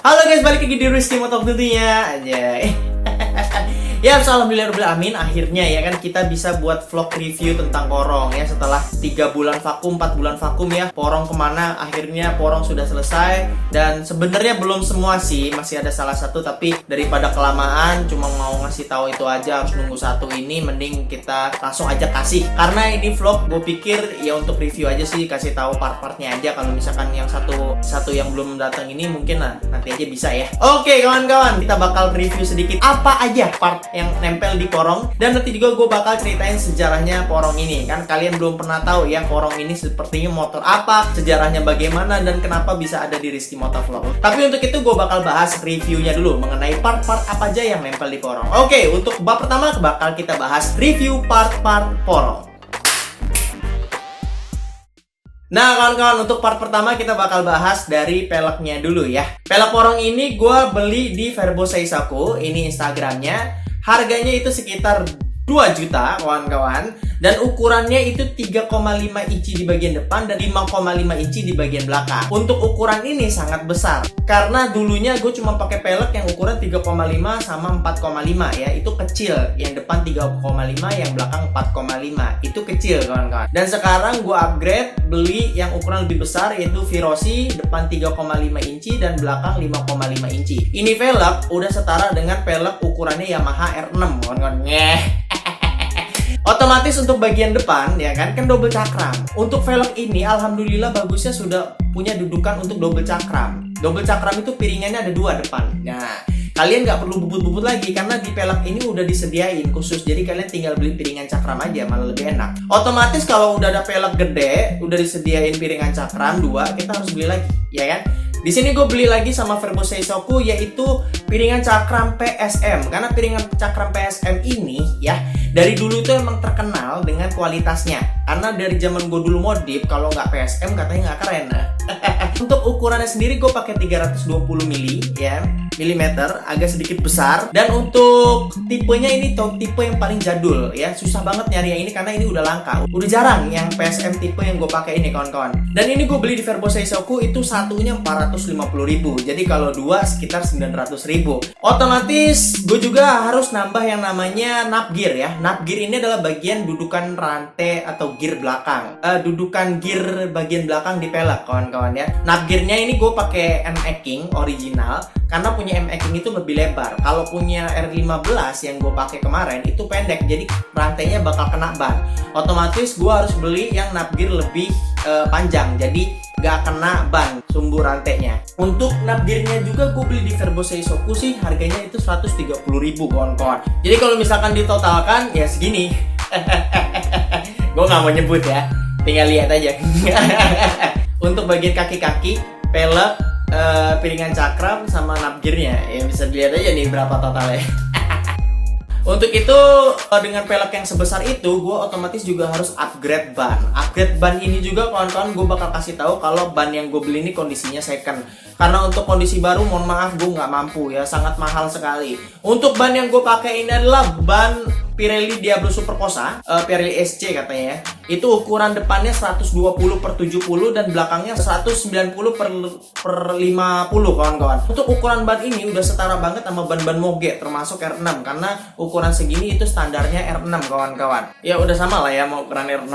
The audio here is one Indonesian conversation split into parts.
Halo guys, balik lagi di Rizky Motor tentunya aja. Ya, alhamdulillahirobbilalamin, akhirnya ya kan kita bisa buat vlog review tentang porong ya. Setelah 3 bulan vakum, 4 bulan vakum ya, porong kemana, akhirnya porong sudah selesai. Dan sebenarnya belum semua sih, masih ada salah satu. Tapi daripada kelamaan cuma mau ngasih tahu itu aja, harus nunggu satu ini, mending kita langsung aja kasih. Karena ini vlog gue pikir ya untuk review aja sih, kasih tahu part-partnya aja. Kalau misalkan yang satu yang belum datang ini mungkin nanti aja bisa ya. Oke kawan-kawan, kita bakal review sedikit apa aja part yang nempel di porong, dan nanti juga gue bakal ceritain sejarahnya porong ini. Kan kalian belum pernah tahu ya porong ini sepertinya motor apa, sejarahnya bagaimana, dan kenapa bisa ada di Rizky Motor Vlog. Tapi untuk itu gue bakal bahas reviewnya dulu mengenai part-part apa aja yang nempel di porong. Oke, untuk bab pertama bakal kita bahas review part-part porong. Nah kawan-kawan, untuk part pertama kita bakal bahas dari peleknya dulu ya. Pelek porong ini gue beli di Verbo Seisaku, ini Instagramnya. Harganya itu sekitar 2 juta kawan-kawan. Dan ukurannya itu 3,5 inci di bagian depan dan 5,5 inci di bagian belakang. Untuk ukuran ini sangat besar, karena dulunya gue cuma pakai pelek yang ukuran 3,5 sama 4,5 ya. Itu kecil, yang depan 3,5, yang belakang 4,5. Itu kecil kawan-kawan. Dan sekarang gue upgrade, beli yang ukuran lebih besar, yaitu Virosi, depan 3,5 inci dan belakang 5,5 inci. Ini velg udah setara dengan pelek ukurannya Yamaha R6 kawan-kawan. Otomatis untuk bagian depan ya kan double cakram. Untuk velg ini alhamdulillah bagusnya sudah punya dudukan untuk double cakram. Double cakram itu piringannya ada 2 depan. Nah, kalian nggak perlu bubut-bubut lagi karena di pelek ini udah disediain khusus. Jadi kalian tinggal beli piringan cakram aja, malah lebih enak. Otomatis kalau udah ada pelek gede, udah disediain piringan cakram 2, kita harus beli lagi, ya kan? Di sini gue beli lagi sama Verbo Seisaku, yaitu piringan cakram PSM. Karena piringan cakram PSM ini ya dari dulu itu emang terkenal dengan kualitasnya. Karena dari zaman gue dulu modif, kalau nggak PSM katanya nggak keren. Untuk ukurannya sendiri gue pakai 320 mili ya, milimeter, agak sedikit besar. Dan untuk tipenya ini tipe yang paling jadul ya, susah banget nyari yang ini karena ini udah langka. Udah jarang yang PSM tipe yang gue pakai ini kawan-kawan. Dan ini gue beli di Verbo Seisaku, itu satunya 450.000. Jadi kalau 2 sekitar 900.000. Otomatis gue juga harus nambah yang namanya nap gear ya. Nap gear ini adalah bagian dudukan rantai atau gear belakang. Dudukan gear bagian belakang di pelek kawan-kawan ya. Nap gearnya ini gue pakai M-Aking original karena punya M-Aking itu lebih lebar. Kalau punya R15 yang gue pakai kemarin itu pendek, jadi rantainya bakal kena ban. Otomatis gue harus beli yang nap gear lebih panjang, jadi gak kena ban sumbu rantainya. Untuk nap gearnya juga gue beli di Verbo Seisaku sih, harganya itu 130.000 kawan-kawan. Jadi kalau misalkan ditotalkan ya segini. Gue gak mau nyebut ya, tinggal lihat aja. Untuk bagian kaki-kaki, pelek, piringan cakram sama nap gearnya ya bisa dilihat aja nih berapa totalnya. Untuk itu dengan pelek yang sebesar itu gue otomatis juga harus upgrade ban. Upgrade ban ini juga kawan-kawan gue bakal kasih tahu kalau ban yang gue beli ini kondisinya second. Karena untuk kondisi baru mohon maaf gue nggak mampu ya, sangat mahal sekali. Untuk ban yang gue pakai ini adalah ban Pirelli Diablo Supercosa, Pirelli SC katanya ya. Itu ukuran depannya 120/70 dan belakangnya 190/50 kawan-kawan. Untuk ukuran ban ini udah setara banget sama ban-ban Moge termasuk R6 karena ukuran segini itu standarnya R6 kawan-kawan. Ya udah sama lah ya mau ukuran R6.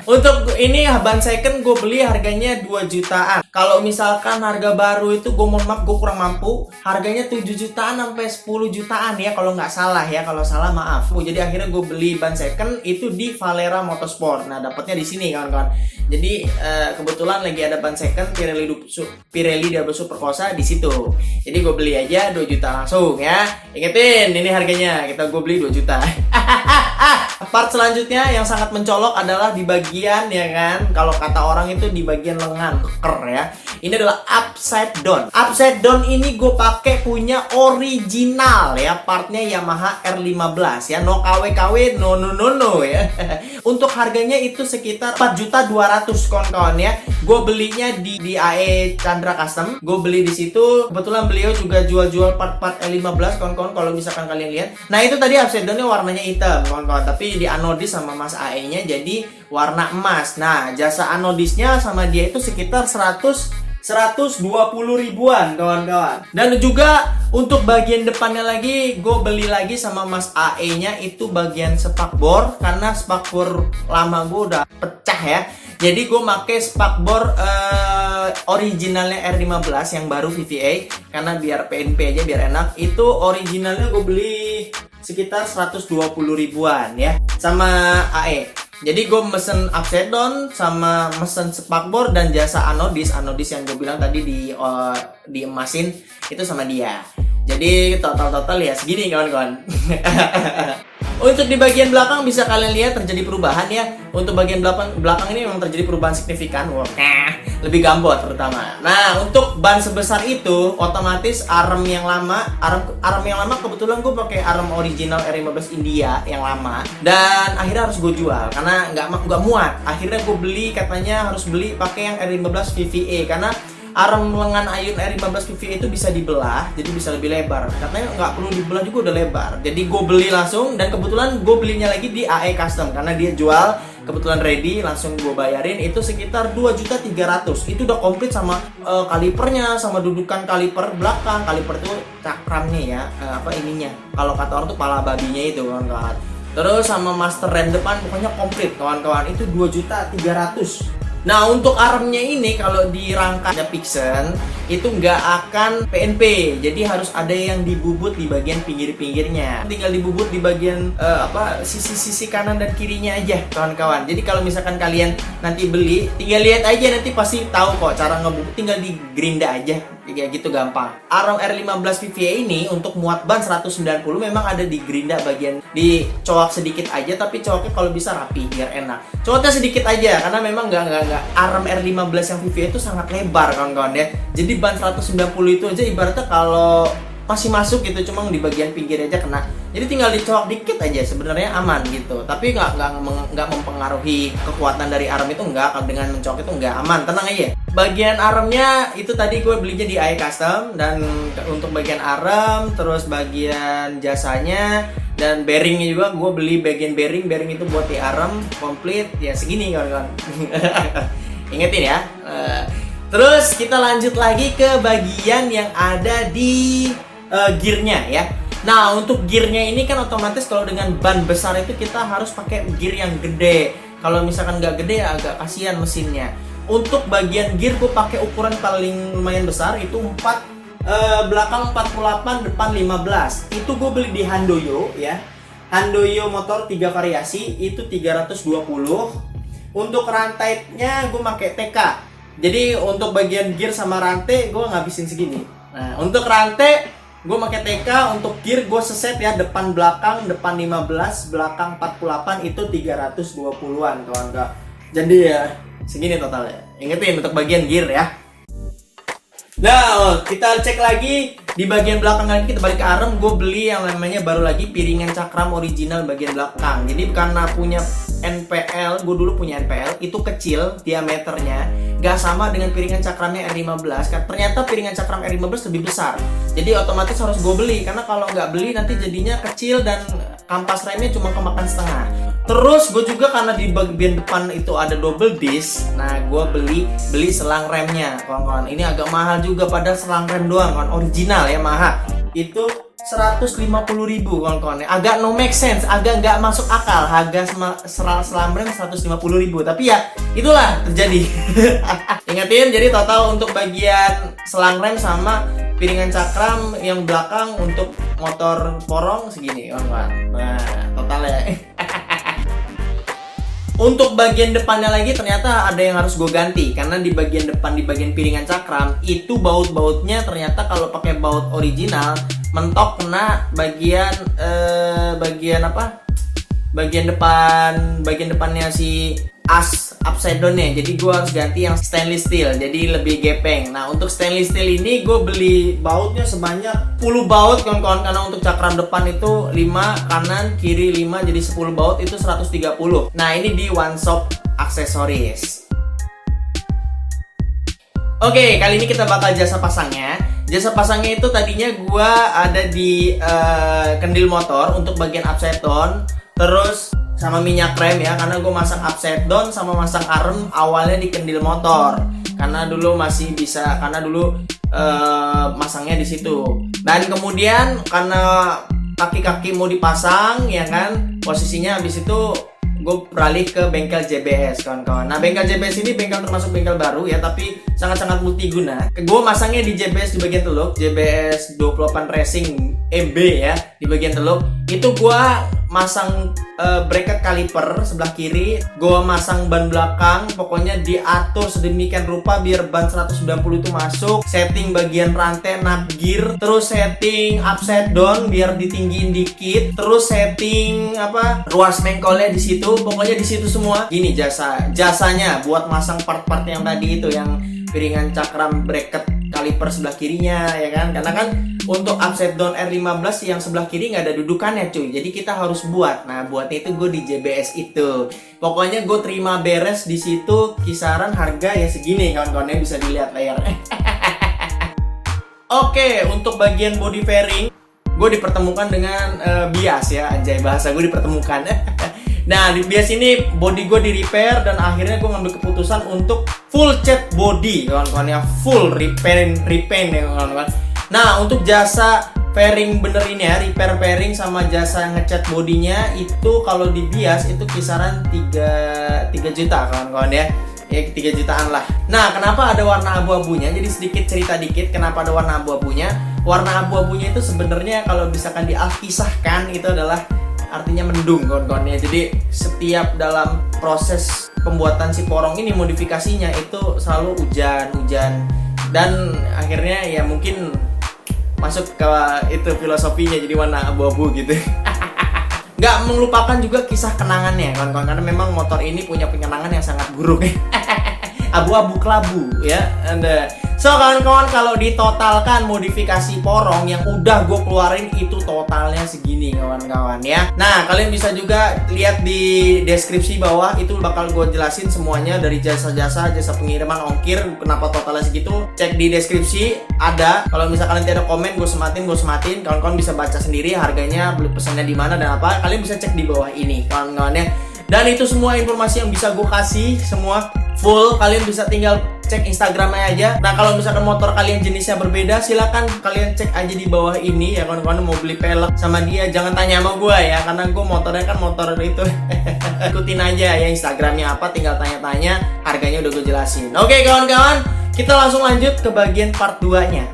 Untuk ini ban second gue beli harganya 2 jutaan. Kalau misalkan harga baru itu gue mohon maaf gue kurang mampu. Harganya 7 jutaan sampai 10 jutaan ya kalau nggak salah ya. Kalau salah maaf. Jadi akhirnya gue beli ban second itu di Valera Motorsport. Nah dapatnya di sini kawan-kawan. Jadi kebetulan lagi ada ban second Pirelli Diablo Supercosa di situ. Jadi gue beli aja 2 juta langsung ya. Ingetin ini harganya, gue beli 2 juta. Part selanjutnya yang sangat mencolok adalah di bagian ya kan, kalau kata orang itu di bagian lengan keker ya. Ini adalah upside down. Upside down ini gue pakai punya original ya, partnya Yamaha R15 ya, no KW-KW, no ya. Untuk harganya itu sekitar 4.200.000 kawan-kawan ya. Gue belinya di AE Chandra Custom. Gue beli di situ. Kebetulan beliau juga jual-jual part-part L15 kawan-kawan kalau misalkan kalian lihat. Nah itu tadi upside downnya warnanya hitam kawan-kawan, tapi di anodis sama Mas AE-nya jadi warna emas. Nah jasa anodisnya sama dia itu sekitar 100 120 ribuan kawan-kawan. Dan juga untuk bagian depannya lagi gue beli lagi sama Mas AE nya itu bagian spakbor, karena spakbor lama gue udah pecah ya. Jadi gue pakai spakbor originalnya R15 yang baru VVA, karena biar PNP aja biar enak. Itu originalnya gue beli sekitar 120 ribuan ya sama AE. Jadi gue mesen upside down sama mesen spakbor dan jasa anodis yang gue bilang tadi di emasin itu sama dia. Jadi total ya segini kawan-kawan. Untuk di bagian belakang bisa kalian lihat terjadi perubahan ya. Untuk bagian belakang ini memang terjadi perubahan signifikan. Lebih gambot terutama. Nah, untuk ban sebesar itu otomatis arm yang lama kebetulan gue pakai arm original R15 India yang lama, dan akhirnya harus gue jual karena nggak muat. Akhirnya gue beli, katanya harus beli pakai yang R15 VVA karena arm lengan ayun R15 VVA itu bisa dibelah, jadi bisa lebih lebar. Katanya nggak perlu dibelah juga udah lebar. Jadi gue beli langsung, dan kebetulan gue belinya lagi di AE Custom karena dia jual, kebetulan ready, langsung gue bayarin itu sekitar 2.300.000. Itu udah komplit sama kalipernya, sama dudukan kaliper belakang. Kaliper itu cakramnya ya, ininya. Kalau kata orang tuh pala babinya itu kawan-kawan. Terus sama master rem depan pokoknya komplit kawan-kawan. Itu 2.300.000. Nah, untuk armnya ini kalau di rangkanya Pixen itu nggak akan PNP, jadi harus ada yang dibubut di bagian pinggir-pinggirnya. Tinggal dibubut di bagian sisi-sisi kanan dan kirinya aja kawan-kawan. Jadi kalau misalkan kalian nanti beli, tinggal lihat aja, nanti pasti tahu kok cara ngebubut, tinggal di gerinda aja. Kayak gitu gampang. Arm R15 VVA ini untuk muat ban 190 memang ada di gerinda bagian di coak sedikit aja, tapi coaknya kalau bisa rapi biar enak. Coaknya sedikit aja karena memang nggak arm R15 yang VVA itu sangat lebar kawan-kawan ya. Jadi ban 190 itu aja ibaratnya kalau masih masuk gitu, cuma di bagian pinggir aja kena. Jadi tinggal dicoak dikit aja sebenarnya aman gitu. Tapi nggak mempengaruhi kekuatan dari arm itu, nggak. Dengan mencoak itu nggak, aman, tenang aja. Bagian armnya itu tadi gue belinya di AE Custom, dan untuk bagian arm, terus bagian jasanya dan bearingnya juga gue beli bagian bearing itu buat di arm komplit ya segini kawan-kawan. Ingetin ya. Terus kita lanjut lagi ke bagian yang ada di gearnya ya. Nah, untuk gearnya ini kan otomatis kalau dengan ban besar itu kita harus pakai gear yang gede. Kalau misalkan nggak gede ya agak kasihan mesinnya. Untuk bagian gear gue pakai ukuran paling lumayan besar, itu belakang 48, depan 15. Itu gue beli di Handoyo ya. Handoyo motor 3 variasi itu 320. Untuk rantainya gue pakai TK. Jadi untuk bagian gear sama rantai gue ngabisin segini. Nah, untuk rantai gue pakai TK, untuk gear gue seset ya, depan 15, belakang 48, itu 320-an kawan-kawan. Jadi ya segini totalnya. Ingetin untuk bagian gear ya. Nah, kita cek lagi di bagian belakang lagi, kita balik ke arm. Gue beli yang namanya baru lagi piringan cakram original bagian belakang. Jadi karena punya NPL, gue dulu punya NPL, itu kecil diameternya, gak sama dengan piringan cakramnya R15. Ternyata piringan cakram R15 lebih besar. Jadi otomatis harus gue beli, karena kalau nggak beli nanti jadinya kecil dan kampas remnya cuma kemakan setengah. Terus gue juga karena di bagian depan itu ada double disc, nah gue beli selang remnya kawan-kawan. Ini agak mahal juga, padahal selang rem doang kan, original ya, mahal. Itu 150.000 kawan-kawan. Agak no make sense, agak nggak masuk akal harga selang rem 150.000. Tapi ya itulah terjadi. Ingatin, jadi total untuk bagian selang rem sama piringan cakram yang belakang untuk motor porong segini kawan-kawan. Nah totalnya. Untuk bagian depannya lagi ternyata ada yang harus gue ganti, karena di bagian depan, di bagian piringan cakram itu baut-bautnya ternyata kalau pakai baut original mentok kena bagian depannya si as upside down-nya. Jadi gue harus ganti yang stainless steel, jadi lebih gepeng. Nah, untuk stainless steel ini gue beli bautnya sebanyak 10 baut kawan-kawan, karena untuk cakram depan itu 5, kanan kiri 5, jadi 10 baut itu 130. Nah, ini di One Shop Aksesoris. Oke, kali ini kita bakal jasa pasangnya. Jasa pasangnya itu tadinya gue ada di kendil motor untuk bagian upside down. Terus sama minyak rem ya, karena gue masang upside down sama masang arem awalnya di kendil motor, karena dulu masih bisa, karena dulu masangnya di situ. Dan kemudian karena kaki-kaki mau dipasang ya kan, posisinya habis itu gue beralih ke bengkel JBS kawan-kawan. Nah bengkel JBS ini bengkel termasuk bengkel baru ya, tapi sangat-sangat multiguna. Gue masangnya di JBS di bagian teluk, JBS 28 Racing MB ya, di bagian teluk. Itu gue masang bracket kaliper sebelah kiri, gue masang ban belakang, pokoknya diatur sedemikian rupa biar ban 190 itu masuk, setting bagian rantai nut gear, terus setting upside down biar ditinggiin dikit, terus setting ruas mengkolnya di situ, pokoknya di situ semua. Gini jasanya buat masang part-part yang tadi itu, yang piringan cakram bracket kaliper sebelah kirinya ya kan, karena kan untuk upside down R15 yang sebelah kiri nggak ada dudukannya cuy, jadi kita harus buat. Nah buatnya itu gue di JBS itu, pokoknya gue terima beres di situ. Kisaran harga ya segini kawan-kawannya, bisa dilihat layarnya. Oke, untuk bagian body fairing gue dipertemukan dengan bias ya, anjay bahasa gue dipertemukan. Nah di bias ini body gue di repair, dan akhirnya gue ngambil keputusan untuk full cat body kawan-kawan ya, full repaint ya kawan-kawan. Nah untuk jasa fairing bener ini ya, repair fairing sama jasa ngecat bodinya itu kalau di bias itu kisaran 3 juta kawan-kawan ya. Ya 3 jutaan lah. Nah kenapa ada warna abu-abunya? Jadi sedikit cerita dikit kenapa ada warna abu-abunya. Warna abu-abunya itu sebenarnya kalau misalkan dialkisahkan itu adalah artinya mendung kawan-kawannya. Jadi setiap dalam proses pembuatan si porong ini, modifikasinya itu selalu hujan, dan akhirnya ya mungkin masuk ke itu filosofinya, jadi warna abu-abu gitu. Nggak melupakan juga kisah kenangannya kawan-kawan, karena memang motor ini punya kenangan yang sangat buruk. Abu-abu kelabu ya. So kawan-kawan, kalau ditotalkan modifikasi porong yang udah gue keluarin itu totalnya segini kawan-kawan ya. Nah kalian bisa juga lihat di deskripsi bawah, itu bakal gue jelasin semuanya dari jasa pengiriman, ongkir, kenapa totalnya segitu. Cek di deskripsi ada. Kalau misalkan nanti ada komen gue sematin, kawan-kawan bisa baca sendiri harganya, beli pesannya di mana dan apa. Kalian bisa cek di bawah ini kawan-kawan ya. Dan itu semua informasi yang bisa gue kasih semua full. Kalian bisa tinggal cek Instagramnya aja. Nah kalau misalkan motor kalian jenisnya berbeda, silakan kalian cek aja di bawah ini ya kawan-kawan. Mau beli pelek sama dia jangan tanya sama gue ya, karena gue motornya kan motor itu. Ikutin aja ya Instagramnya apa, tinggal tanya-tanya, harganya udah gue jelasin. Oke kawan-kawan, kita langsung lanjut ke bagian part 2 nya.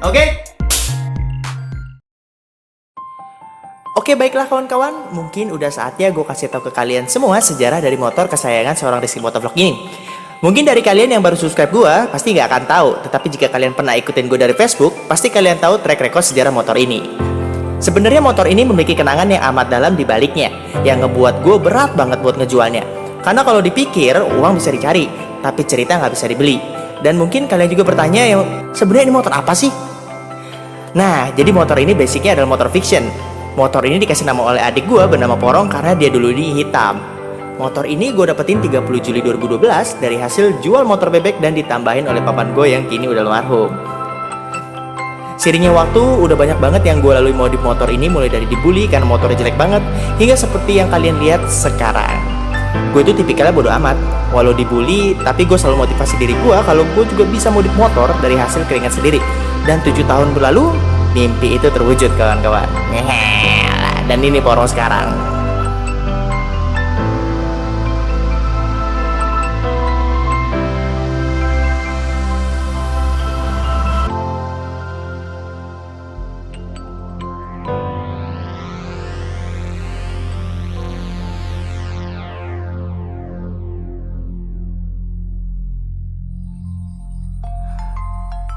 Oke baiklah kawan-kawan, mungkin udah saatnya gue kasih tahu ke kalian semua sejarah dari motor kesayangan seorang Rizky Motovlog ini. Mungkin dari kalian yang baru subscribe gue pasti nggak akan tahu, tetapi jika kalian pernah ikutin gue dari Facebook, pasti kalian tahu track record sejarah motor ini. Sebenarnya motor ini memiliki kenangan yang amat dalam di baliknya, yang ngebuat gue berat banget buat ngejualnya. Karena kalau dipikir uang bisa dicari, tapi cerita nggak bisa dibeli. Dan mungkin kalian juga bertanya, ya sebenarnya ini motor apa sih? Nah, jadi motor ini basicnya adalah motor fiction. Motor ini dikasih nama oleh adik gue bernama Porong karena dia dulu di hitam. Motor ini gue dapetin 30 Juli 2012 dari hasil jual motor bebek dan ditambahin oleh papan gue yang kini udah almarhum. Seiringnya waktu, udah banyak banget yang gue lalui modif motor ini, mulai dari dibully karena motornya jelek banget, hingga seperti yang kalian lihat sekarang. Gue itu tipikalnya bodo amat, walau dibully, tapi gue selalu motivasi diri gue kalau gue juga bisa modif motor dari hasil keringat sendiri. Dan 7 tahun berlalu, mimpi itu terwujud kawan-kawan. Dan ini Porong sekarang.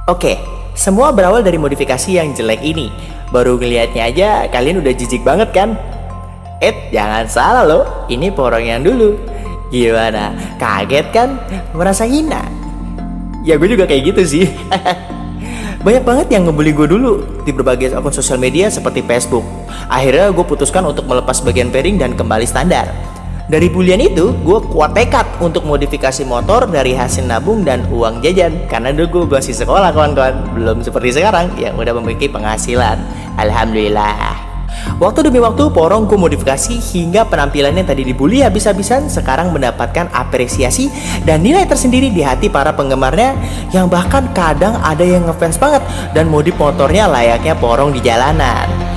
Oke, semua berawal dari modifikasi yang jelek ini. Baru ngelihatnya aja kalian udah jijik banget kan? Jangan salah loh, ini Porong yang dulu. Gimana? Kaget kan? Merasa hina? Ya gue juga kayak gitu sih. Banyak banget yang ngebully gue dulu di berbagai akun sosial media seperti Facebook. Akhirnya gue putuskan untuk melepas bagian fairing dan kembali standar. Dari bulian itu, gue kuat tekad untuk modifikasi motor dari hasil nabung dan uang jajan. Karena dulu gue masih sekolah kawan-kawan, belum seperti sekarang yang udah memiliki penghasilan. Alhamdulillah. Waktu demi waktu, Porong ku modifikasi hingga penampilannya tadi dibully habis-habisan sekarang mendapatkan apresiasi dan nilai tersendiri di hati para penggemarnya, yang bahkan kadang ada yang ngefans banget dan modif motornya layaknya Porong di jalanan.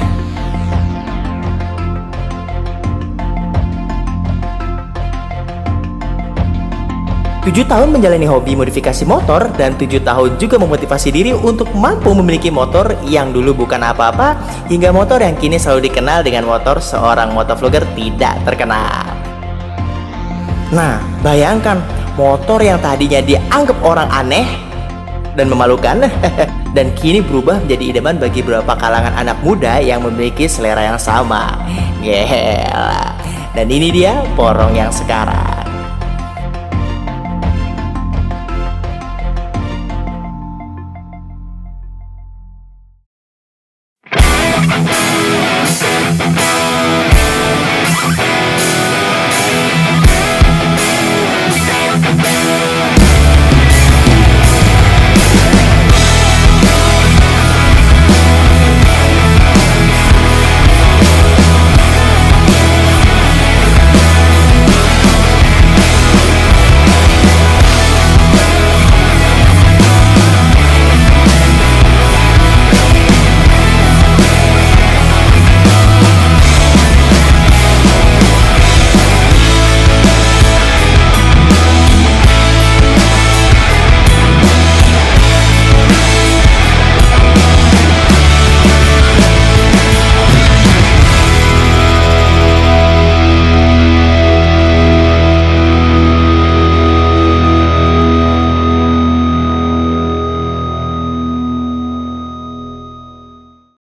7 tahun menjalani hobi modifikasi motor dan 7 tahun juga memotivasi diri untuk mampu memiliki motor yang dulu bukan apa-apa, hingga motor yang kini selalu dikenal dengan motor seorang motovlogger tidak terkenal. Nah, bayangkan motor yang tadinya dianggap orang aneh dan memalukan dan kini berubah menjadi idaman bagi beberapa kalangan anak muda yang memiliki selera yang sama. Gila. Dan ini dia Porong yang sekarang.